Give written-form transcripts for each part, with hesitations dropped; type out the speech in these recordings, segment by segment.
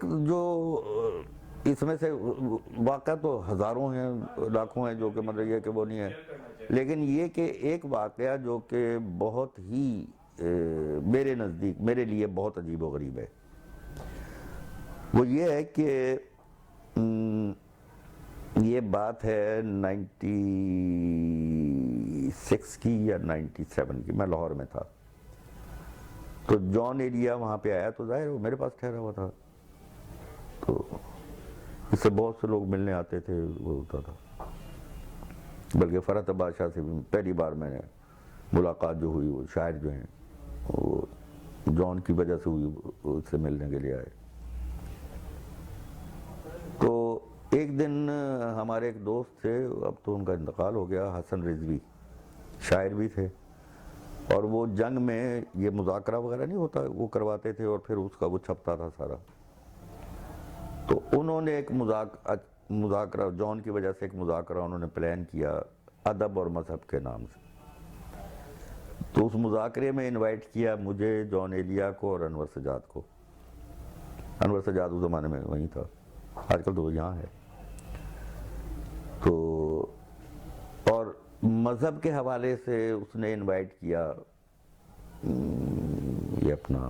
ایک جو اس میں سے واقعہ تو ہزاروں ہیں، لاکھوں ہیں، جو کہ مطلب یہ کہ وہ نہیں ہے، لیکن یہ کہ ایک واقعہ جو کہ بہت ہی میرے نزدیک، میرے لیے بہت عجیب و غریب ہے، وہ یہ ہے کہ یہ بات ہے 96 کی یا 97 کی، میں لاہور میں تھا، تو جان ایریا وہاں پہ آیا، تو ظاہر وہ میرے پاس ٹھہرا ہوا تھا، تو اس سے بہت سے لوگ ملنے آتے تھے، وہ ہوتا تھا، بلکہ فرحت بادشاہ سے بھی پہلی بار میں نے ملاقات جو ہوئی، وہ شاعر جو ہیں وہ جان کی وجہ سے ہوئی، اس سے ملنے کے لیے آئے۔ تو ایک دن ہمارے ایک دوست تھے، اب تو ان کا انتقال ہو گیا، حسن رضوی، شاعر بھی تھے، اور وہ جنگ میں یہ مذاکرہ وغیرہ نہیں ہوتا، وہ کرواتے تھے اور پھر اس کا وہ چھپتا تھا سارا، تو انہوں نے ایک مذاکرہ جان کی وجہ سے ایک مذاکرہ انہوں نے پلان کیا ادب اور مذہب کے نام سے، تو اس مذاکرے میں انوائٹ کیا مجھے، جان ایلیا کو اور انور سجاد کو۔ انور سجاد اس زمانے میں وہیں تھا، آج کل تو وہ یہاں ہے۔ تو اور مذہب کے حوالے سے اس نے انوائٹ کیا یہ اپنا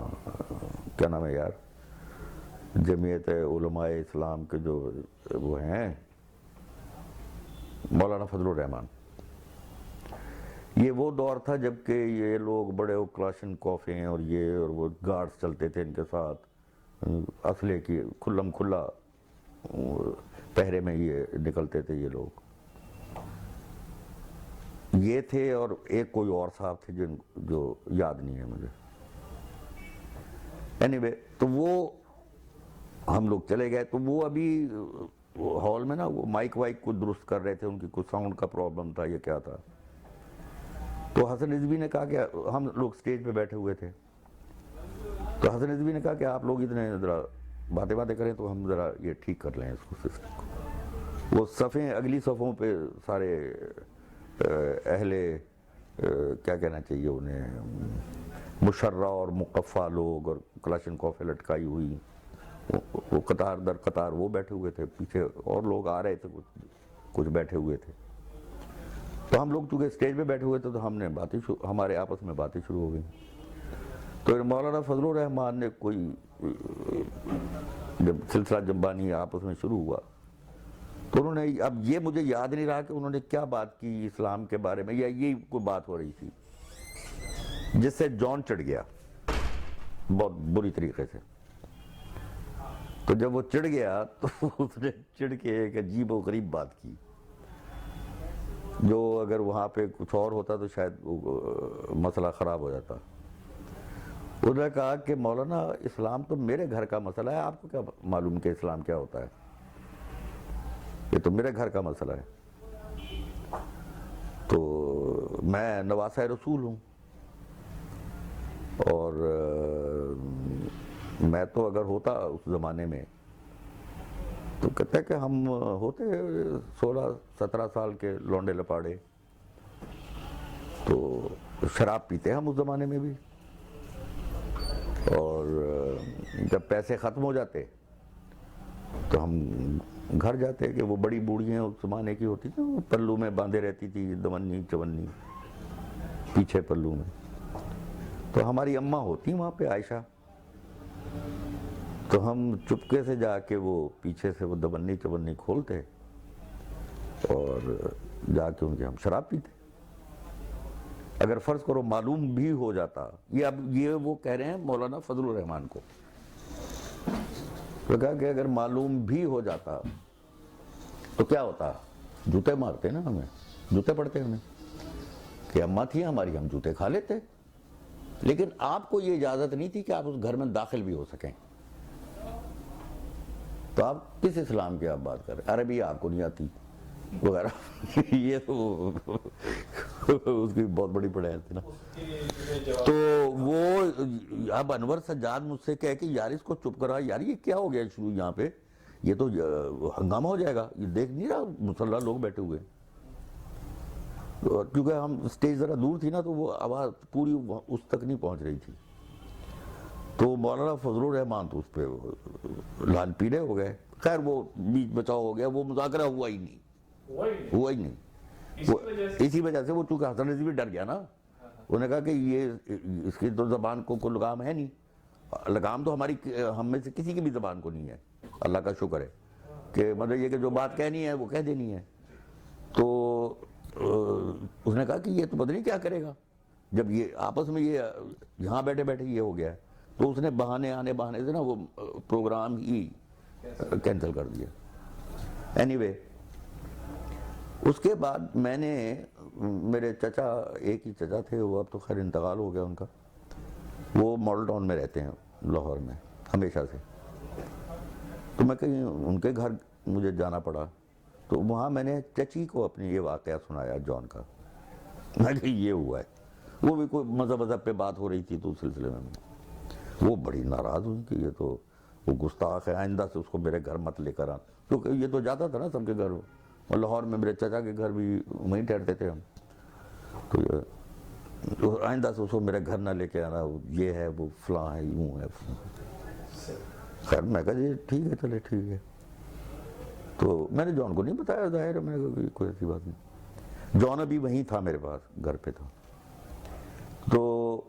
کیا نام ہے یار، جمعیت علماء اسلام کے جو وہ ہیں مولانا فضل الرحمان۔ یہ وہ دور تھا جب کہ یہ لوگ بڑے کلاشن کوفیں اور یہ اور وہ گارڈز چلتے تھے ان کے ساتھ، اسلحے کی کھلم کھلا پہرے میں یہ نکلتے تھے یہ لوگ، یہ تھے، اور ایک کوئی اور صاحب تھے جو یاد نہیں ہے مجھے۔ اینی تو وہ ہم لوگ چلے گئے، تو وہ ابھی ہال میں نا وہ مائک وائک کو درست کر رہے تھے، ان کی کچھ ساؤنڈ کا پرابلم تھا، یہ کیا تھا، تو حسن رضوی نے کہا کہ ہم لوگ سٹیج پہ بیٹھے ہوئے تھے، تو حسن رضوی نے کہا کہ آپ لوگ اتنے ذرا باتیں کریں تو ہم ذرا یہ ٹھیک کر لیں اس کو، سسٹم کو۔ وہ صفیں اگلی صفوں پہ سارے اہل کیا کہنا چاہیے انہیں، مشرع اور مقفع لوگ اور کلاشن کوفے لٹکائی ہوئی، وہ قطار در قطار وہ بیٹھے ہوئے تھے، پیچھے اور لوگ آ رہے تھے، کچھ بیٹھے ہوئے تھے، تو ہم لوگ چونکہ اسٹیج پہ بیٹھے ہوئے تھے تو ہم نے ہمارے آپس میں باتیں شروع ہو گئیں، تو مولانا فضل الرحمان نے کوئی جب سلسلہ جنبانی آپس میں شروع ہوا، تو انہوں نے، اب یہ مجھے یاد نہیں رہا کہ انہوں نے کیا بات کی اسلام کے بارے میں، یا یہ کوئی بات ہو رہی تھی جس سے جان چڑھ گیا بہت بری طریقے سے۔ تو جب وہ چڑھ گیا تو اس نے چڑھ کے ایک عجیب و غریب بات کی، جو اگر وہاں پہ کچھ اور ہوتا تو شاید مسئلہ خراب ہو جاتا۔ انہوں نے کہا کہ مولانا اسلام تو میرے گھر کا مسئلہ ہے، آپ کو کیا معلوم کہ اسلام کیا ہوتا ہے، یہ تو میرے گھر کا مسئلہ ہے، تو میں نواسہ رسول ہوں، اور میں تو اگر ہوتا اس زمانے میں تو کہتا ہے کہ ہم ہوتے 16-17 سال کے لونڈے لپاڑے، تو شراب پیتے ہم اس زمانے میں بھی، اور جب پیسے ختم ہو جاتے تو ہم گھر جاتے، کہ وہ بڑی بوڑھیاں اس زمانے کی ہوتی تھیں، وہ پلو میں باندھے رہتی تھی، دونی چونی پیچھے پلو میں، تو ہماری اماں ہوتی وہاں پہ عائشہ، تو ہم چپکے سے جا کے وہ پیچھے سے وہ دونی چونی کھولتے اور جا کے ان کے ہم شراب پیتے۔ اگر فرض کرو معلوم بھی ہو جاتا، یہ اب یہ وہ کہہ رہے ہیں مولانا فضل الرحمان کو، تو کہا کہ اگر معلوم بھی ہو جاتا تو کیا ہوتا، جوتے مارتے نا ہمیں، جوتے پڑتے ہمیں، کہ اماں تھی ہماری، ہم جوتے کھا لیتے، لیکن آپ کو یہ اجازت نہیں تھی کہ آپ اس گھر میں داخل بھی ہو سکیں، تو آپ کس اسلام کی آپ بات کر رہے ہیں، عربی آپ کو نہیں آتی وغیرہ یہ تو اس کی بہت بڑی پڑھائی تھی نا۔ تو وہ اب انور سجاد مجھ سے کہے کہ یار اس کو چپ کرا، یار یہ کیا ہو گیا شروع یہاں پہ، یہ تو ہنگامہ ہو جائے گا، یہ دیکھ نہیں رہا مسلح لوگ بیٹھے ہوئے، کیونکہ ہم اسٹیج ذرا دور تھی نا، تو وہ آواز پوری اس تک نہیں پہنچ رہی تھی، تو مولانا فضل الرحمان تو اس پہ لال پیلے ہو گئے. خیر وہ بیچ بچاؤ ہو گیا, وہ مذاکرہ ہوا ہی نہیں, ہوا ہی نہیں. اسی وجہ سے وہ چونکہ حسن رضوی ڈر گیا نا, انہوں نے کہا کہ یہ اس کی تو زبان کو کوئی لگام ہے نہیں, لگام تو ہم میں سے کسی کی بھی زبان کو نہیں ہے, اللہ کا شکر ہے کہ مطلب یہ کہ جو بات کہنی ہے وہ کہہ دینی ہے. تو اس نے کہا کہ یہ تو پتہ نہیں کیا کرے گا, جب یہ آپس میں یہ یہاں بیٹھے بیٹھے یہ ہو گیا ہے. تو اس نے بہانے سے نا وہ پروگرام ہی کینسل کر دیا. اینی وے اس کے بعد میں نے, میرے چچا, ایک ہی چچا تھے, وہ اب تو خیر انتقال ہو گیا ان کا, وہ ماڈل ٹاؤن میں رہتے ہیں لاہور میں ہمیشہ سے. تو میں کہیں ان کے گھر مجھے جانا پڑا, تو وہاں میں نے چچی کو اپنی یہ واقعہ سنایا جان کا. میں کہ یہ ہوا ہے, وہ بھی کوئی مذہب پہ بات ہو رہی تھی, تو اس سلسلے میں وہ بڑی ناراض ہوئی کہ یہ تو وہ گستاخ ہے, آئندہ سے اس کو میرے گھر مت لے کر آ. کیونکہ یہ تو جاتا تھا نا سب کے گھر, اور لاہور میں میرے چچا کے گھر بھی وہیں ٹھہرتے تھے ہم, تو آئندہ سے اس کو میرے گھر نہ لے کے آنا, یہ ہے وہ فلاں ہے, یوں ہے. خیر میں کہا جی ٹھیک ہے, چلے ٹھیک ہے. تو میں نے جان کو نہیں بتایا, ظاہر ہے, میں نے کہا کوئی ایسی بات نہیں. جان ابھی وہیں تھا میرے پاس, گھر پہ تھا. تو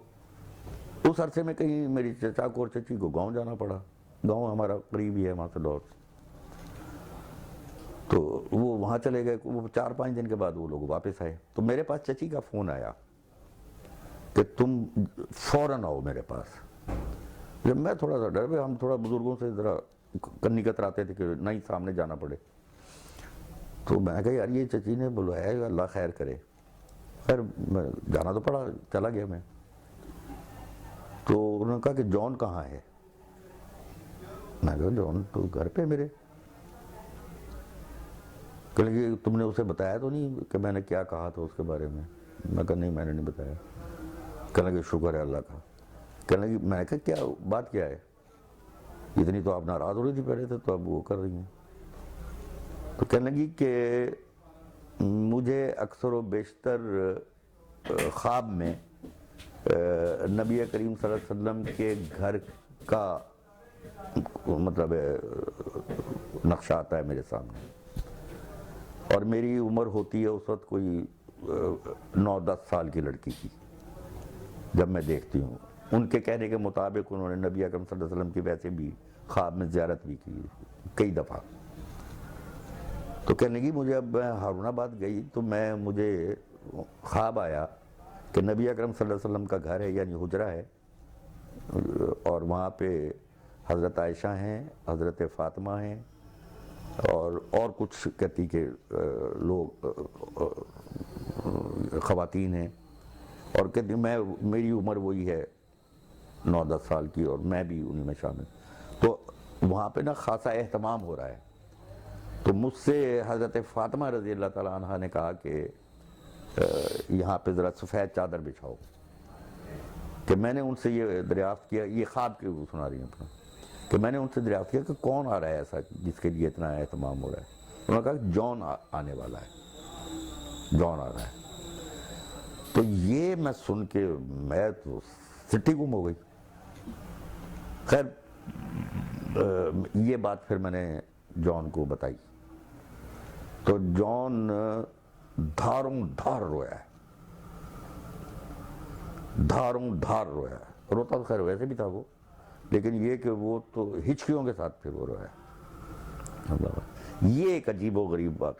اس عرصے میں کہیں میری چچا کو اور چچی کو گاؤں جانا پڑا. گاؤں ہمارا قریب ہی ہے وہاں سے لاہور. تو وہ وہاں چلے گئے, وہ 4-5 دن کے بعد وہ لوگ واپس آئے. تو میرے پاس چچی کا فون آیا کہ تم فوراً آؤ میرے پاس. جب میں تھوڑا سا ڈر گیا, ہم تھوڑا بزرگوں سے ذرا کنی کتراتے تھے کہ نہیں سامنے جانا پڑے. تو میں کہا یار یہ چچی نے بلوایا ہے, اللہ خیر کرے. خیر میں جانا تو پڑا, چلا گیا میں. تو انہوں نے کہا کہ جان کہاں ہے؟ میں کہا جان تو گھر پہ میرے. کہ لگے تم نے اسے بتایا تو نہیں کہ میں نے کیا کہا تھا اس کے بارے میں؟ میں کہا نہیں میں نے نہیں بتایا. کہنے لگے شکر ہے اللہ کا. کہنے لگی, میں نے کہا کیا بات کیا ہے؟ اتنی تو آپ ناراض ہو رہی تھی پہلے سے, تو اب وہ کر رہی ہیں. تو کہنے لگی کہ مجھے اکثر و بیشتر خواب میں نبی کریم صلی اللہ علیہ وسلم کے گھر کا مطلب نقشہ آتا ہے میرے سامنے, اور میری عمر ہوتی ہے اس وقت کوئی 9-10 سال کی لڑکی کی. جب میں دیکھتی ہوں, ان کے کہنے کے مطابق انہوں نے نبی اکرم صلی اللہ علیہ وسلم کی ویسے بھی خواب میں زیارت بھی کی کئی دفعہ. تو کہنے لگی مجھے اب میں ہارون آباد گئی تو مجھے خواب آیا کہ نبی اکرم صلی اللہ علیہ وسلم کا گھر ہے, یعنی حجرہ ہے, اور وہاں پہ حضرت عائشہ ہیں, حضرت فاطمہ ہیں, اور کچھ کہتی کہ لوگ خواتین ہیں, اور کہتی میری عمر وہی ہے 9-10 سال کی, اور میں بھی انہی میں شامل. تو وہاں پہ نا خاصا اہتمام ہو رہا ہے. تو مجھ سے حضرت فاطمہ رضی اللہ تعالیٰ عنہ نے کہا کہ یہاں پہ ذرا سفید چادر بچھاؤ. کہ میں نے ان سے یہ دریافت کیا, یہ خواب کے سنا رہی ہیں اپنا, کہ میں نے ان سے دریافت کیا کہ کون آ رہا ہے ایسا جس کے لیے اتنا اہتمام ہو رہا ہے. انہوں نے کہا کہ جان آنے والا ہے, جان آ رہا ہے. تو یہ میں سن کے میں تو سٹی گم ہو گئی. خیر یہ بات پھر میں نے جان کو بتائی, تو جان دھاروں دھار رویا ہے, دھاروں دھار رویا ہے. روتا تو خیر ویسے بھی تھا وہ, لیکن یہ کہ وہ تو ہچکیوں کے ساتھ پھر وہ رویا ہے. یہ ایک عجیب و غریب بات